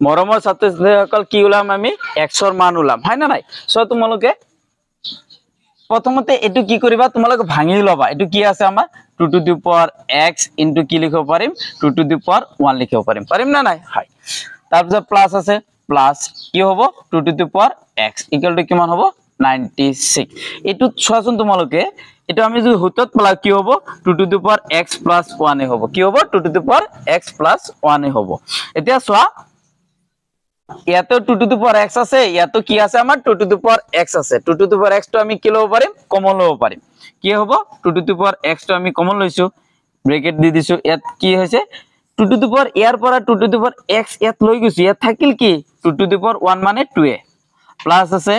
মৰমৰ ছাত্ৰ ছাত্ৰীসকল কি ওলাম আমি xৰ মান ওলাম হয় না নাই সো তোমালোকে প্ৰথমতে এটো কি কৰিবা তোমালোকে ভাঙি লবা এটো কি আছে আমাৰ 2 to the power x into কি লিখিব পাৰিম 2 to the power 1 লিখিব পাৰিম না নাই হয় তাৰ পিছত প্লাস আছে প্লাস কি হ'ব 2 to the power x equal to কিমান হ'ব 96 এটো চোৱাচোন তোমালোকে এটো আমি যদি হুতত প্লাস কি হ'ব 2 to the power x plus 1 এ হ'ব কি হ'ব 2 to the power x plus 1 এ হ'ব এতিয়া চোৱা ইয়াতো 2 to the power x আছে ইয়াতো কি আছে আমাৰ 2 to the power x আছে 2 to the power x তো আমি কি লব পাৰিম কমন লব পাৰিম কি হ'ব 2 to the power x তো আমি কমন লৈছো ব্র্যাকেট দি দিছো ইয়াত কি হৈছে 2 to the power ইয়াৰ পৰা 2 to the power x ইয়াত লৈ গৈছো ইয়াত থাকিল কি 2 to the power 1 মানে 2a প্লাস আছে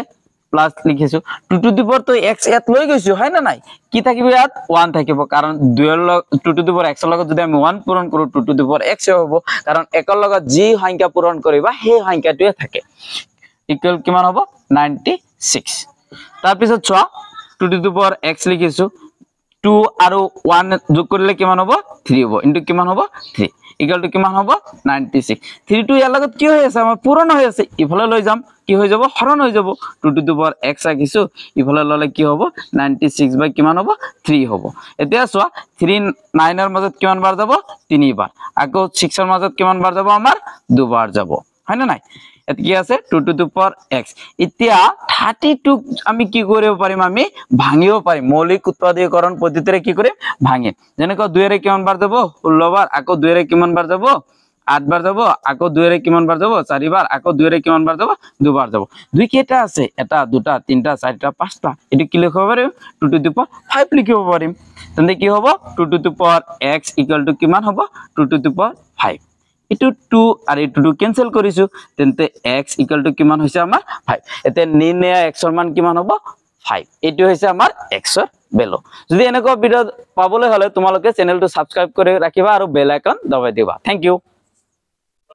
প্লাস লিখিছো 2 to the power তো x ইয়াত লৈ গৈছো হয় না নাই কি থাকিব ইয়াত 1 থাকিব কাৰণ 2 to the power x লগত যদি আমি 1 পূৰণ কৰো 2 to the power x হ'ব কাৰণ একৰ লগত যি সংখ্যা পূৰণ কৰিবা সেই সংখ্যাটোৱে থাকে ইকুয়াল কিমান হ'ব 96 তাৰ পিছত চোৱা 2 to the power x লিখিছো 2 আৰু 1 যোগ কৰিলে কিমান হ'ব 3 হ'ব ইনটু কিমান হ'ব 3 ইকুয়াল টু কিমান হ'ব 96 3 টু ইয়াৰ লগত কি হৈ আছে আমাৰ পূৰণ হৈ আছে ইফালে লৈ যাম কি হৈ যাব হৰণ হৈ যাব 2 to the power x ৰাখিছো ইফালে ললে কি হ'ব 96 বাই কিমান হ'ব 3 হ'ব এতিয়া চোৱা 3 9 এৰ মাজত কিমান বাৰ যাব 3 বাৰ আকৌ 6 এৰ মাজত কিমান বাৰ যাব আমাৰ দুবাৰ যাব হয় না নাই এত কি আছে 2 to the power x এতিয়া 32 আমি কি কৰিব পাৰিম আমি ভাঙিব পাৰিম মৌলিক উৎপাদকৰণ পদ্ধতিৰে কি কৰিম ভাঙে যেনেকৈ 2 এৰে কিমান বাৰ যাব 16 বাৰ আকৌ 2 এৰে কিমান বাৰ যাব 8 বাৰ যাব আকৌ 2 এৰে কিমান বাৰ যাব 4 বাৰ আকৌ 2 এৰে কিমান বাৰ যাব দুবাৰ যাব দুই কেটা আছে এটা দুটা তিনটা চাৰিটা পাঁচটা এটো কি লিখিব পাৰিম 2 to the power 5 লিখিব পাৰিম তেন্তে কি হ'ব 2 to the power x equal to কিমান হ'ব 2 to the power 5 ইটো 2 আৰু ইটো 2 ক্যান্সেল কৰিছো তেন্তে x ইকুয়াল টু কিমান হৈছে আমাৰ 5 এতে নিৰ্ণয় x ৰ মান কিমান হ'ব 5 এটো হৈছে আমাৰ x ৰ ভ্যালু যদি এনেকুৱা ভিডিও পাবলৈ হলে তোমালোকে চেনেলটো সাবস্ক্ৰাইব কৰি ৰাখিবা আৰু বেল আইকন দবাই দিবা থ্যাংক ইউ